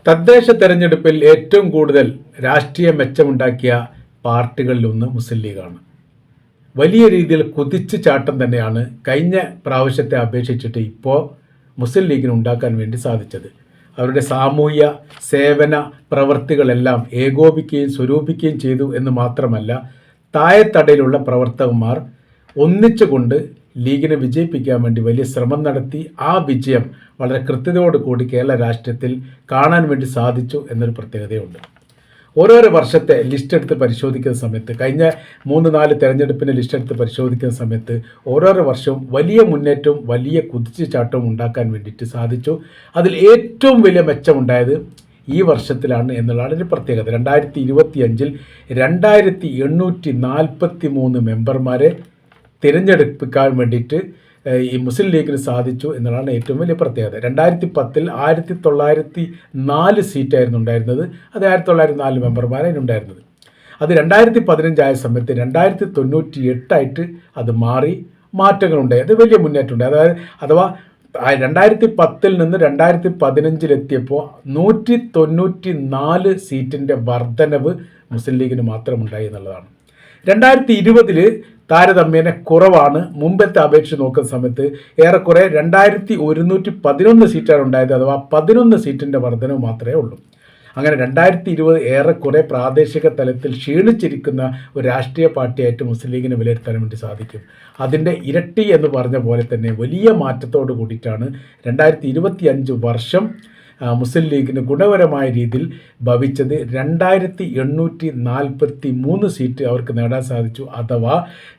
തദ്ദേശ തെരഞ്ഞെടുപ്പിൽ ഏറ്റവും കൂടുതൽ രാഷ്ട്രീയ മെച്ചമുണ്ടാക്കിയ പാർട്ടികളിലൊന്ന് മുസ്ലിം ലീഗാണ്. വലിയ രീതിയിൽ കുതിച്ചു ചാട്ടം തന്നെയാണ് കഴിഞ്ഞ പ്രാവശ്യത്തെ അപേക്ഷിച്ചിട്ട് ഇപ്പോൾ മുസ്ലിം ലീഗിന് ഉണ്ടാക്കാൻ വേണ്ടി സാധിച്ചത്. അവരുടെ സാമൂഹ്യ സേവന പ്രവർത്തികളെല്ലാം ഏകോപിക്കുകയും സ്വരൂപിക്കുകയും ചെയ്തു എന്ന് മാത്രമല്ല, താഴെത്തടയിലുള്ള പ്രവർത്തകന്മാർ ഒന്നിച്ചുകൊണ്ട് ലീഗിനെ വിജയിപ്പിക്കാൻ വേണ്ടി വലിയ ശ്രമം നടത്തി. ആ വിജയം വളരെ കൃത്യതയോടുകൂടി കേരള രാഷ്ട്രീയത്തിൽ കാണാൻ വേണ്ടി സാധിച്ചു എന്നൊരു പ്രത്യേകതയുണ്ട്. ഓരോരോ വർഷത്തെ ലിസ്റ്റ് എടുത്ത് പരിശോധിക്കുന്ന സമയത്ത്, കഴിഞ്ഞ 3-4 തെരഞ്ഞെടുപ്പിൻ്റെ ലിസ്റ്റ് എടുത്ത് പരിശോധിക്കുന്ന സമയത്ത് ഓരോരോ വർഷവും വലിയ മുന്നേറ്റവും വലിയ കുതിച്ചുചാട്ടവും ഉണ്ടാക്കാൻ വേണ്ടിയിട്ട് സാധിച്ചു. അതിൽ ഏറ്റവും വലിയ മെച്ചമുണ്ടായത് ഈ വർഷത്തിലാണ് എന്നുള്ളതാണ് ഒരു പ്രത്യേകത. 2025 2843 മെമ്പർമാരെ തിരഞ്ഞെടുപ്പിക്കാൻ വേണ്ടിയിട്ട് ഈ മുസ്ലിം ലീഗിന് സാധിച്ചു എന്നുള്ളതാണ് ഏറ്റവും വലിയ പ്രത്യേകത. 2010 1904 സീറ്റായിരുന്നു ഉണ്ടായിരുന്നത്. അത് 1904 മെമ്പർമാരായിരുന്നു ഉണ്ടായിരുന്നത്. അത് 2015 ആയ സമയത്ത് 2098 അത് മാറി മാറ്റങ്ങളുണ്ടായി. അത് വലിയ മുന്നേറ്റമുണ്ടായി. അഥവാ 2010 നിന്ന് 2015 194 സീറ്റിൻ്റെ വർധനവ് മുസ്ലിം ലീഗിന് മാത്രമുണ്ടായി എന്നുള്ളതാണ്. 2020 താരതമ്യേന കുറവാണ്. മുമ്പത്തെ അപേക്ഷ നോക്കുന്ന സമയത്ത് ഏറെക്കുറെ 2111 സീറ്റാണ് ഉണ്ടായത്. അഥവാ 11 സീറ്റിൻ്റെ വർധനവ് മാത്രമേ ഉള്ളൂ. അങ്ങനെ 2020 ഏറെക്കുറെ പ്രാദേശിക തലത്തിൽ ക്ഷീണിച്ചിരിക്കുന്ന ഒരു രാഷ്ട്രീയ പാർട്ടിയായിട്ട് മുസ്ലിം ലീഗിനെ വിലയിരുത്താൻ വേണ്ടി സാധിക്കും. അതിൻ്റെ ഇരട്ടി എന്ന് പറഞ്ഞ പോലെ തന്നെ വലിയ മാറ്റത്തോട് കൂടിയിട്ടാണ് 2025 വർഷം മുസ്ലിം ലീഗിന് ഗുണപരമായ രീതിയിൽ ഭവിച്ചത്. 2843 സീറ്റ് അവർക്ക് നേടാൻ സാധിച്ചു. അഥവാ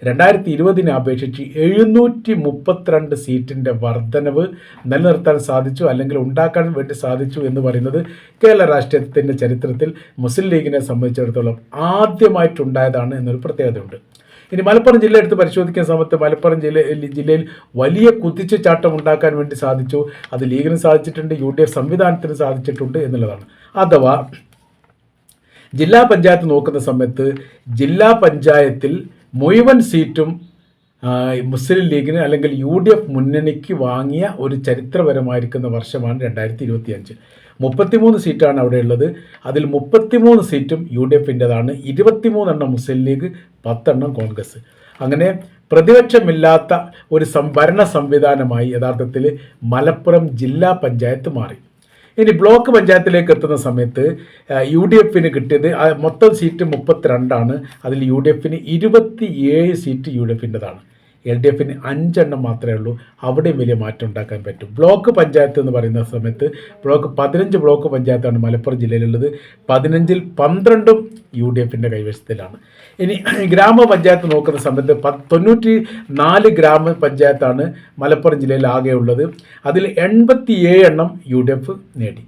2020 അപേക്ഷിച്ച് 732 സീറ്റിൻ്റെ വർധനവ് നിലനിർത്താൻ സാധിച്ചു, അല്ലെങ്കിൽ ഉണ്ടാക്കാൻ വേണ്ടി സാധിച്ചു എന്ന് പറയുന്നത് കേരള രാഷ്ട്രീയത്തിൻ്റെ ചരിത്രത്തിൽ മുസ്ലിം ലീഗിനെ സംബന്ധിച്ചിടത്തോളം ആദ്യമായിട്ടുണ്ടായതാണ് എന്നൊരു പ്രത്യേകതയുണ്ട്. ഇനി മലപ്പുറം ജില്ല എടുത്ത് പരിശോധിക്കുന്ന സമയത്ത് മലപ്പുറം ജില്ലയിൽ വലിയ കുതിച്ചുചാട്ടം ഉണ്ടാക്കാൻ വേണ്ടി സാധിച്ചു. അത് ലീഗിന് സാധിച്ചിട്ടുണ്ട്, UDF സംവിധാനത്തിന് സാധിച്ചിട്ടുണ്ട് എന്നുള്ളതാണ്. അഥവാ ജില്ലാ പഞ്ചായത്ത് നോക്കുന്ന സമയത്ത് ജില്ലാ പഞ്ചായത്തിൽ മുഴുവൻ സീറ്റും മുസ്ലിം ലീഗിന് അല്ലെങ്കിൽ UDF മുന്നണിക്ക് വാങ്ങിയ ഒരു ചരിത്രപരമായിരിക്കുന്ന വർഷമാണ് 2025. 33 സീറ്റാണ് അവിടെ ഉള്ളത്. അതിൽ 33 സീറ്റും UDFൻ്റെതാണ്. 23 മുസ്ലിം ലീഗ്, 10 കോൺഗ്രസ്. അങ്ങനെ പ്രതിപക്ഷമില്ലാത്ത ഒരു ഭരണ സംവിധാനമായി യഥാർത്ഥത്തിൽ മലപ്പുറം ജില്ലാ പഞ്ചായത്ത് മാറി. ഇനി ബ്ലോക്ക് പഞ്ചായത്തിലേക്ക് എത്തുന്ന സമയത്ത് UDFന് കിട്ടിയത് മൊത്തം സീറ്റ് 32. അതിൽ UDFന് 27 സീറ്റ് UDFൻ്റെതാണ്. LDFന് 5 മാത്രമേ ഉള്ളൂ. അവിടെയും വലിയ മാറ്റം ഉണ്ടാക്കാൻ പറ്റും. ബ്ലോക്ക് പഞ്ചായത്ത് എന്ന് പറയുന്ന സമയത്ത് 15 ബ്ലോക്ക് പഞ്ചായത്താണ് മലപ്പുറം ജില്ലയിലുള്ളത്. 15-ൽ 12 UDFൻ്റെ കൈവശത്തിലാണ്. ഇനി ഗ്രാമപഞ്ചായത്ത് നോക്കുന്ന സമയത്ത് 94 ഗ്രാമപഞ്ചായത്താണ് മലപ്പുറം ജില്ലയിൽ ആകെ ഉള്ളത്. അതിൽ 87 UDF നേടി.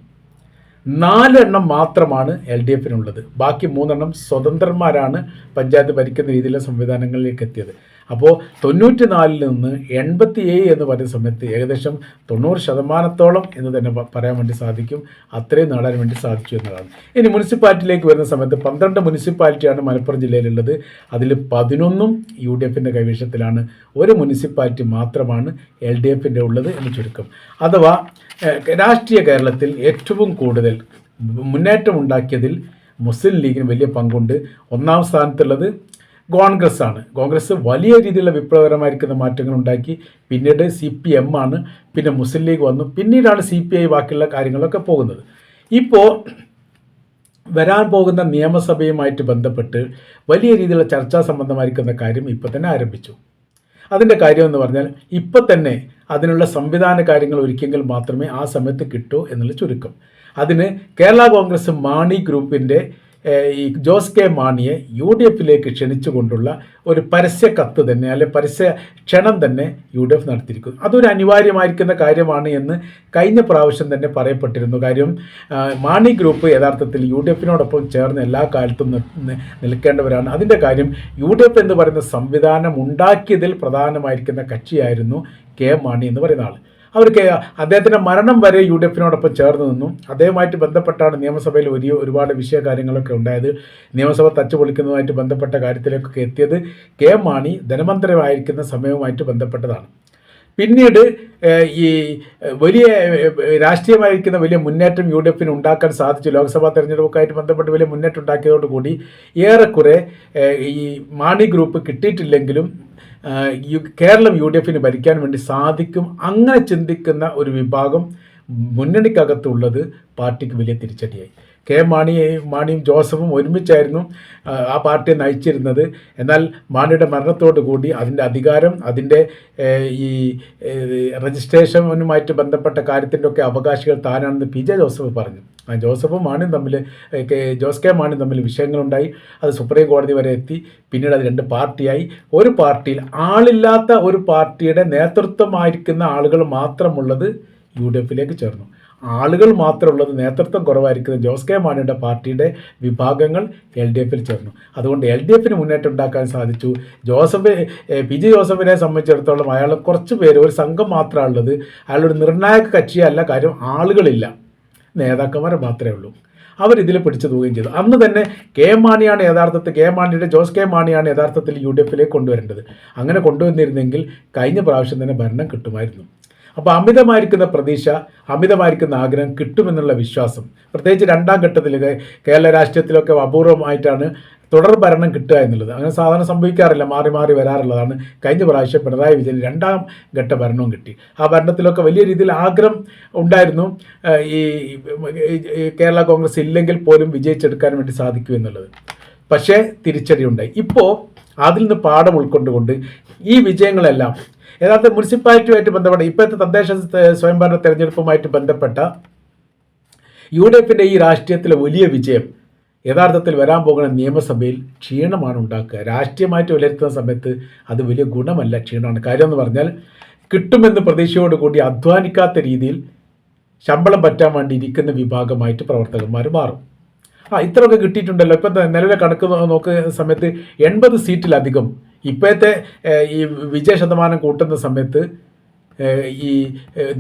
4 മാത്രമാണ് LDFനുള്ളത്. ബാക്കി 3 സ്വതന്ത്രന്മാരാണ് പഞ്ചായത്ത് ഭരിക്കുന്ന രീതിയിലുള്ള സംവിധാനങ്ങളിലേക്ക് എത്തിയത്. അപ്പോൾ 94-ൽ നിന്ന് 87 എന്ന് പറയുന്ന സമയത്ത് ഏകദേശം 90% എന്ന് തന്നെ പറയാൻ വേണ്ടി സാധിക്കും. അത്രയും നേടാൻ വേണ്ടി സാധിച്ചു എന്നതാണ്. ഇനി മുനിസിപ്പാലിറ്റിയിലേക്ക് വരുന്ന സമയത്ത് 12 മുനിസിപ്പാലിറ്റിയാണ് മലപ്പുറം ജില്ലയിലുള്ളത്. അതിൽ 11 UDFൻ്റെ കൈവശത്തിലാണ്. ഒരു മുനിസിപ്പാലിറ്റി മാത്രമാണ് LDFൻ്റെ ഉള്ളത് എന്ന് ചുരുക്കം. അഥവാ രാഷ്ട്രീയ കേരളത്തിൽ ഏറ്റവും കൂടുതൽ മുന്നേറ്റം ഉണ്ടാക്കിയതിൽ മുസ്ലിം ലീഗിന് വലിയ പങ്കുണ്ട്. 1-ാം സ്ഥാനത്തുള്ളത് കോൺഗ്രസ് ആണ്. കോൺഗ്രസ് വലിയ രീതിയിലുള്ള വിപ്ലവകരമായിരിക്കുന്ന മാറ്റങ്ങൾ ഉണ്ടാക്കി. പിന്നീട് CPM ആണ്. പിന്നെ മുസ്ലിം ലീഗ് വന്നു. പിന്നീടാണ് CPI ബാക്കിയുള്ള കാര്യങ്ങളൊക്കെ പോകുന്നത്. ഇപ്പോൾ വരാൻ പോകുന്ന നിയമസഭയുമായിട്ട് ബന്ധപ്പെട്ട് വലിയ രീതിയിലുള്ള ചർച്ചാ സംബന്ധമായിരിക്കുന്ന കാര്യം ഇപ്പോൾ തന്നെ ആരംഭിച്ചു. അതിൻ്റെ കാര്യം എന്ന് പറഞ്ഞാൽ ഇപ്പോൾ തന്നെ അതിനുള്ള സംവിധാന കാര്യങ്ങൾ ഒരുക്കിയെങ്കിൽ മാത്രമേ ആ സമയത്ത് കിട്ടൂ എന്നുള്ള ചുരുക്കം. അതിന് കേരള കോൺഗ്രസ് മാണി ഗ്രൂപ്പിൻ്റെ ഈ ജോസ് കെ മാണിയെ UDFലേക്ക് ക്ഷണിച്ചുകൊണ്ടുള്ള ഒരു പരസ്യ കത്ത് തന്നെ, അല്ലെ പരസ്യ ക്ഷണം തന്നെ UDF നടത്തിയിരിക്കുന്നു. അതൊരു അനിവാര്യമായിരിക്കുന്ന കാര്യമാണ് എന്ന് കഴിഞ്ഞ പ്രാവശ്യം തന്നെ പറയപ്പെട്ടിരുന്നു. കാര്യം മാണി ഗ്രൂപ്പ് യഥാർത്ഥത്തിൽ UDFനോടൊപ്പം ചേർന്ന് എല്ലാ കാലത്തും നിൽക്കേണ്ടവരാണ്. അതിൻ്റെ കാര്യം UDF എന്ന് പറയുന്ന സംവിധാനം ഉണ്ടാക്കിയതിൽ പ്രധാനമായിരിക്കുന്ന കക്ഷിയായിരുന്നു കെ മാണി എന്ന് പറയുന്ന ആൾ. അവർക്ക് അദ്ദേഹത്തിൻ്റെ മരണം വരെ UDFനോടൊപ്പം ചേർന്ന് നിന്നു. അദ്ദേഹമായിട്ട് ബന്ധപ്പെട്ടാണ് നിയമസഭയിൽ ഒരുപാട് വിഷയകാര്യങ്ങളൊക്കെ ഉണ്ടായത്. നിയമസഭ തച്ചു പൊളിക്കുന്നതുമായിട്ട് ബന്ധപ്പെട്ട കാര്യത്തിലേക്കൊക്കെ എത്തിയത് കെ മാണി ധനമന്ത്രിയായിരിക്കുന്ന സമയവുമായിട്ട് ബന്ധപ്പെട്ടതാണ്. പിന്നീട് ഈ വലിയ രാഷ്ട്രീയമായിരിക്കുന്ന വലിയ മുന്നേറ്റം യു ഡി എഫിന് ഉണ്ടാക്കാൻ സാധിച്ചു. ലോക്സഭാ തെരഞ്ഞെടുപ്പൊക്കെയായിട്ട് ബന്ധപ്പെട്ട് വലിയ മുന്നേറ്റം ഉണ്ടാക്കിയതോടുകൂടി ഏറെക്കുറെ ഈ മാണി ഗ്രൂപ്പ് കിട്ടിയിട്ടില്ലെങ്കിലും കേരളം യു ഡി എഫിന് ഭരിക്കാൻ വേണ്ടി സാധിക്കും. അങ്ങനെ ചിന്തിക്കുന്ന ഒരു വിഭാഗം മുന്നണിക്കകത്തുള്ളത് പാർട്ടിക്ക് വലിയ തിരിച്ചടിയായി. മാണിയും ജോസഫും ഒരുമിച്ചായിരുന്നു ആ പാർട്ടിയെ നയിച്ചിരുന്നത്. എന്നാൽ മാണിയുടെ മരണത്തോടു കൂടി അതിൻ്റെ അധികാരം, അതിൻ്റെ ഈ രജിസ്ട്രേഷനുമായിട്ട് ബന്ധപ്പെട്ട കാര്യത്തിൻ്റെ ഒക്കെ അവകാശികൾ താനാണെന്ന് പി ജെ ജോസഫ് പറഞ്ഞു. ജോസഫും മാണിയും തമ്മിൽ ജോസ് കെ മാണിയും തമ്മിൽ വിഷയങ്ങളുണ്ടായി. അത് സുപ്രീം കോടതി വരെ എത്തി. പിന്നീട് അത് 2 പാർട്ടിയായി. ഒരു പാർട്ടിയിൽ ആളില്ലാത്ത ഒരു പാർട്ടിയുടെ നേതൃത്വമായിരിക്കുന്ന ആളുകൾ മാത്രമുള്ളത് യു ഡി എഫിലേക്ക് ചേർന്നു. ആളുകൾ മാത്രമുള്ളത്, നേതൃത്വം കുറവായിരിക്കുന്ന ജോസ് കെ മാണിയുടെ പാർട്ടിയുടെ വിഭാഗങ്ങൾ എൽ ഡി എഫിൽ ചേർന്നു. അതുകൊണ്ട് എൽ ഡി എഫിന് മുന്നേറ്റം ഉണ്ടാക്കാൻ സാധിച്ചു. പി ജെ ജോസഫിനെ സംബന്ധിച്ചിടത്തോളം അയാൾ കുറച്ച് പേര്, ഒരു സംഘം മാത്രമാണുള്ളത്. അയാളൊരു നിർണായക കക്ഷിയല്ല. കാര്യം ആളുകളില്ല, നേതാക്കന്മാരെ മാത്രമേ ഉള്ളൂ. അവരിതിൽ പിടിച്ചു തൂവുകയും ചെയ്തു. അന്ന് തന്നെ ജോസ് കെ മാണിയാണ് യഥാർത്ഥത്തിൽ യു ഡി എഫിലേക്ക് കൊണ്ടുവരേണ്ടത്. അങ്ങനെ കൊണ്ടുവന്നിരുന്നെങ്കിൽ കഴിഞ്ഞ പ്രാവശ്യം തന്നെ ഭരണം കിട്ടുമായിരുന്നു. അപ്പോൾ അമിതമായിരിക്കുന്ന പ്രതീക്ഷ, അമിതമായിരിക്കുന്ന ആഗ്രഹം കിട്ടുമെന്നുള്ള വിശ്വാസം, പ്രത്യേകിച്ച് 2ാം ഘട്ടത്തിൽ കേരള രാഷ്ട്രീയത്തിലൊക്കെ അപൂർവമായിട്ടാണ് തുടർ ഭരണം കിട്ടുക എന്നുള്ളത്. അങ്ങനെ സാധാരണ സംഭവിക്കാറില്ല, മാറി മാറി വരാറുള്ളതാണ്. കഴിഞ്ഞ പ്രാവശ്യം പിണറായി വിജയൻ 2ാം ഘട്ട ഭരണവും കിട്ടി. ആ ഭരണത്തിലൊക്കെ വലിയ രീതിയിൽ ആഗ്രഹം ഉണ്ടായിരുന്നു, ഈ കേരള കോൺഗ്രസ് ഇല്ലെങ്കിൽ പോലും വിജയിച്ചെടുക്കാൻ വേണ്ടി സാധിക്കും എന്നുള്ളത്. പക്ഷേ തിരിച്ചടി ഉണ്ടായി. ഇപ്പോൾ അതിൽ നിന്ന് പാഠം ഉൾക്കൊണ്ടുകൊണ്ട് ഈ വിജയങ്ങളെല്ലാം യഥാർത്ഥ മുനിസിപ്പാലിറ്റിയുമായിട്ട് ബന്ധപ്പെട്ട ഇപ്പോഴത്തെ തദ്ദേശ സ്വയംഭരണ തെരഞ്ഞെടുപ്പുമായിട്ട് ബന്ധപ്പെട്ട യു ഡി എഫിൻ്റെ ഈ രാഷ്ട്രീയത്തിലെ വലിയ വിജയം യഥാർത്ഥത്തിൽ വരാൻ പോകുന്ന നിയമസഭയിൽ ക്ഷീണമാണ് ഉണ്ടാക്കുക. രാഷ്ട്രീയമായിട്ട് വിലയിരുത്തുന്ന സമയത്ത് അത് വലിയ ഗുണമല്ല, ക്ഷീണമാണ്. കാര്യം എന്ന് പറഞ്ഞാൽ കിട്ടുമെന്ന് പ്രതീക്ഷയോടുകൂടി അധ്വാനിക്കാത്ത രീതിയിൽ ശമ്പളം പറ്റാൻ വേണ്ടി ഇരിക്കുന്ന വിഭാഗമായിട്ട് പ്രവർത്തകന്മാർ മാറും. ഇത്രയൊക്കെ കിട്ടിയിട്ടുണ്ടല്ലോ. ഇപ്പം നിലവിലെ കണക്ക് നോക്കുന്ന സമയത്ത് 80 സീറ്റിലധികം ഇപ്പോഴത്തെ ഈ വിജയ ശതമാനം കൂട്ടുന്ന സമയത്ത് ഈ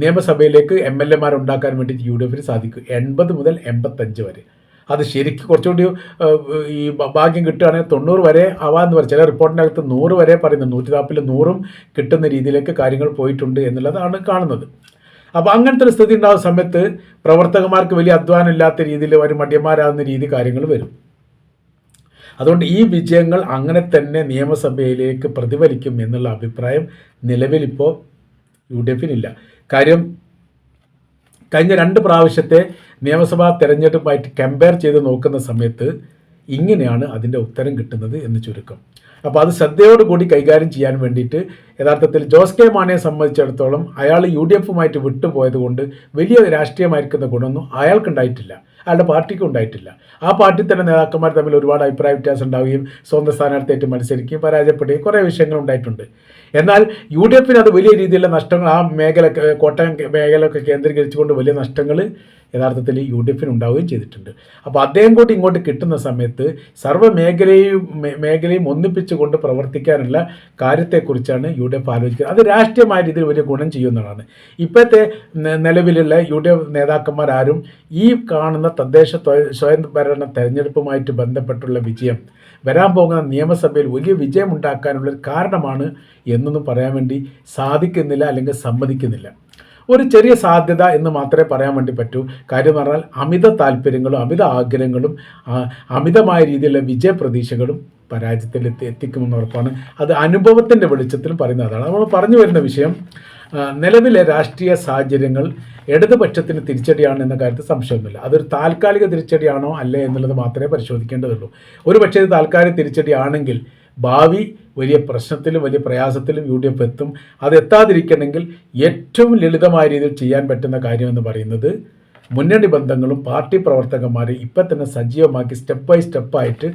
നിയമസഭയിലേക്ക് MLA ഉണ്ടാക്കാൻ വേണ്ടിയിട്ട് യു ഡി എഫിന് സാധിക്കും. 80 മുതൽ 85 വരെ. അത് ശരിക്കും കുറച്ചുകൂടി ഈ ഭാഗ്യം കിട്ടുകയാണെങ്കിൽ 90 വരെ ആവാമെന്ന് പറയും. ചില റിപ്പോർട്ടിനകത്ത് 100 വരെ പറയുന്നു. 140 100ഉം കിട്ടുന്ന രീതിയിലേക്ക് കാര്യങ്ങൾ പോയിട്ടുണ്ട് എന്നുള്ളതാണ് കാണുന്നത്. അപ്പോൾ അങ്ങനത്തെ ഒരു സ്ഥിതി ഉണ്ടാകുന്ന സമയത്ത് പ്രവർത്തകന്മാർക്ക് വലിയ അധ്വാനം ഇല്ലാത്ത രീതിയിൽ ഒരു മടിയന്മാരാകുന്ന രീതി കാര്യങ്ങൾ വരും. അതുകൊണ്ട് ഈ വിജയങ്ങൾ അങ്ങനെ തന്നെ നിയമസഭയിലേക്ക് പ്രതിഫലിക്കും എന്നുള്ള അഭിപ്രായം നിലവിലിപ്പോൾ യു ഡി എഫിനില്ല. കാര്യം കഴിഞ്ഞ 2 പ്രാവശ്യത്തെ നിയമസഭാ തെരഞ്ഞെടുപ്പുമായിട്ട് കമ്പയർ ചെയ്ത് നോക്കുന്ന സമയത്ത് ഇങ്ങനെയാണ് അതിൻ്റെ ഉത്തരം കിട്ടുന്നത് എന്ന് ചുരുക്കം. അപ്പോൾ അത് ശ്രദ്ധയോടുകൂടി കൈകാര്യം ചെയ്യാൻ വേണ്ടിയിട്ട് യഥാർത്ഥത്തിൽ ജോസ് കെ മാണിയെ സംബന്ധിച്ചിടത്തോളം അയാൾ യു ഡി എഫുമായിട്ട് വിട്ടുപോയത് കൊണ്ട് വലിയ രാഷ്ട്രീയമായിരിക്കുന്ന ഗുണമൊന്നും അയാൾക്കുണ്ടായിട്ടില്ല, അയാളുടെ പാർട്ടിക്കും ഉണ്ടായിട്ടില്ല. ആ പാർട്ടി തന്നെ നേതാക്കന്മാർ തമ്മിൽ ഒരുപാട് അഭിപ്രായ വ്യത്യാസം ഉണ്ടാവുകയും സ്വന്തം സ്ഥാനാർത്ഥിയായിട്ട് മത്സരിക്കുകയും പരാജയപ്പെടുകയും കുറേ വിഷയങ്ങൾ ഉണ്ടായിട്ടുണ്ട്. എന്നാൽ യു ഡി എഫിന് അത് വലിയ രീതിയിലുള്ള നഷ്ടങ്ങൾ, ആ മേഖല കോട്ടയം മേഖലയൊക്കെ കേന്ദ്രീകരിച്ചുകൊണ്ട് വലിയ നഷ്ടങ്ങൾ യഥാർത്ഥത്തിൽ യു ഡി എഫിന് ഉണ്ടാവുകയും ചെയ്തിട്ടുണ്ട്. അപ്പോൾ അദ്ദേഹം കൂടി ഇങ്ങോട്ട് കിട്ടുന്ന സമയത്ത് സർവ്വ മേഖലയും ഒന്നിപ്പിച്ചുകൊണ്ട് പ്രവർത്തിക്കാനുള്ള കാര്യത്തെക്കുറിച്ചാണ് യു ഡി എഫ് ആലോചിക്കുന്നത്. അത് രാഷ്ട്രീയമായ രീതിയിൽ വലിയ ഗുണം ചെയ്യുന്നതാണ്. ഇപ്പോഴത്തെ നിലവിലുള്ള യു ഡി എഫ് നേതാക്കന്മാരാരും ഈ കാണുന്ന തദ്ദേശ സ്വയംഭരണ തെരഞ്ഞെടുപ്പുമായിട്ട് ബന്ധപ്പെട്ടുള്ള വിജയം വരാൻ പോകുന്ന നിയമസഭയിൽ വലിയ വിജയം ഉണ്ടാക്കാനുള്ളൊരു കാരണമാണ് എന്നൊന്നും പറയാൻ വേണ്ടി സാധിക്കുന്നില്ല, അല്ലെങ്കിൽ സമ്മതിക്കുന്നില്ല. ഒരു ചെറിയ സാധ്യത എന്ന് മാത്രമേ പറയാൻ വേണ്ടി പറ്റൂ. കാര്യം പറഞ്ഞാൽ അമിത താല്പര്യങ്ങളും അമിത ആഗ്രഹങ്ങളും അമിതമായ രീതിയിലുള്ള വിജയപ്രതീക്ഷകളും പരാജയത്തിൽ എത്തിക്കുമെന്ന് ഉറപ്പാണ്. അത് അനുഭവത്തിൻ്റെ വെളിച്ചത്തിൽ പറയുന്നതാണ്. നമ്മൾ പറഞ്ഞു വരുന്ന വിഷയം നിലവിലെ രാഷ്ട്രീയ സാഹചര്യങ്ങൾ ഇടതുപക്ഷത്തിന് തിരിച്ചടിയാണ് എന്ന കാര്യത്തിൽ സംശയമൊന്നുമില്ല. അതൊരു താൽക്കാലിക തിരിച്ചടിയാണോ അല്ലേ എന്നുള്ളത് മാത്രമേ പരിശോധിക്കേണ്ടതുള്ളൂ. ഒരു പക്ഷേ ഇത് താൽക്കാലിക തിരിച്ചടിയാണെങ്കിൽ ഭാവി വലിയ പ്രശ്നത്തിലും വലിയ പ്രയാസത്തിലും യു ഡി എഫ് എത്തും. അത് എത്താതിരിക്കണമെങ്കിൽ ഏറ്റവും ലളിതമായ രീതിയിൽ ചെയ്യാൻ പറ്റുന്ന കാര്യമെന്ന് പറയുന്നത് മുന്നണി ബന്ധങ്ങളും പാർട്ടി പ്രവർത്തകന്മാരെ ഇപ്പം തന്നെ സജീവമാക്കി സ്റ്റെപ്പ് ബൈ സ്റ്റെപ്പായിട്ട്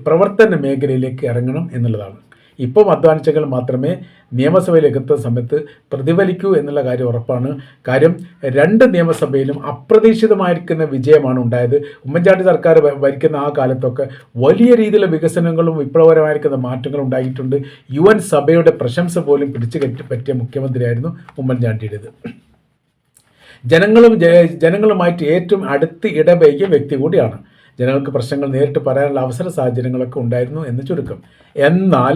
പ്രവർത്തന മേഖലയിലേക്ക് ഇറങ്ങണം എന്നുള്ളതാണ്. ഇപ്പം അധ്വാനിച്ചെങ്കിൽ മാത്രമേ നിയമസഭയിലേക്ക് എത്തുന്ന സമയത്ത് പ്രതിഫലിക്കൂ എന്നുള്ള കാര്യം ഉറപ്പാണ്. കാര്യം 2 നിയമസഭയിലും അപ്രതീക്ഷിതമായിരിക്കുന്ന വിജയമാണ് ഉണ്ടായത്. ഉമ്മൻചാണ്ടി സർക്കാർ ഭരിക്കുന്ന ആ കാലത്തൊക്കെ വലിയ രീതിയിലുള്ള വികസനങ്ങളും വിപ്ലവകരമായിരിക്കുന്ന മാറ്റങ്ങളും ഉണ്ടായിട്ടുണ്ട്. UN സഭയുടെ പ്രശംസ പോലും പിടിച്ചു പറ്റിയ മുഖ്യമന്ത്രിയായിരുന്നു ഉമ്മൻചാണ്ടിയുടേത്. ജനങ്ങളുമായിട്ട് ഏറ്റവും അടുത്ത് ഇടപഴകിയ വ്യക്തി കൂടിയാണ്. ജനങ്ങൾക്ക് പ്രശ്നങ്ങൾ നേരിട്ട് പറയാനുള്ള അവസര സാഹചര്യങ്ങളൊക്കെ ഉണ്ടായിരുന്നു എന്ന് ചുരുക്കം. എന്നാൽ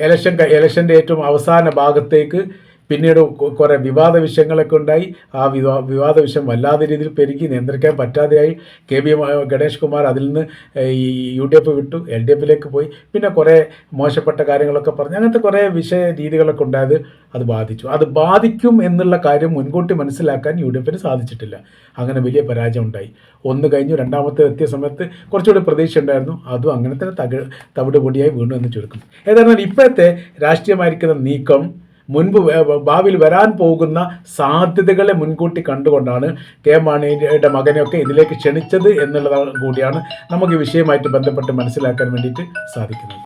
ഇലക്ഷൻ്റെ ഏറ്റവും അവസാന ഭാഗത്തേക്ക് പിന്നീട് കുറേ വിവാദ വിഷയങ്ങളൊക്കെ ഉണ്ടായി. ആ വിവാദ വിഷയം വല്ലാതെ രീതിയിൽ പെരുകി നിയന്ത്രിക്കാൻ പറ്റാതെയായി. ഗണേഷ് കുമാർ അതിൽ നിന്ന് ഈ UDF വിട്ടു, LDFിലേക്ക് പോയി. പിന്നെ കുറേ മോശപ്പെട്ട കാര്യങ്ങളൊക്കെ പറഞ്ഞ് അങ്ങനത്തെ കുറേ വിഷയ രീതികളൊക്കെ ഉണ്ടായത് അത് ബാധിച്ചു. അത് ബാധിക്കും എന്നുള്ള കാര്യം മുൻകൂട്ടി മനസ്സിലാക്കാൻ UDFന് സാധിച്ചിട്ടില്ല. അങ്ങനെ വലിയ പരാജയം ഉണ്ടായി. ഒന്ന് കഴിഞ്ഞു, രണ്ടാമത്തെ എത്തിയ സമയത്ത് കുറച്ചുകൂടി പ്രതീക്ഷ ഉണ്ടായിരുന്നു. അതും അങ്ങനെ തന്നെ തവിട് പൊടിയായി വീണു എന്ന് ചുരുക്കം. ഏതായാലും ഇപ്പോഴത്തെ രാഷ്ട്രീയമായിരിക്കുന്ന നീക്കം ഭാവിയിൽ വരാൻ പോകുന്ന സാധ്യതകളെ മുൻകൂട്ടി കണ്ടുകൊണ്ടാണ് കെ മാണിയുടെ മകനെയൊക്കെ ഇതിലേക്ക് ക്ഷണിച്ചത് എന്നുള്ളത് കൂടിയാണ് നമുക്ക് ഈ വിഷയമായിട്ട് ബന്ധപ്പെട്ട് മനസ്സിലാക്കാൻ വേണ്ടിയിട്ട് സാധിക്കുന്നത്.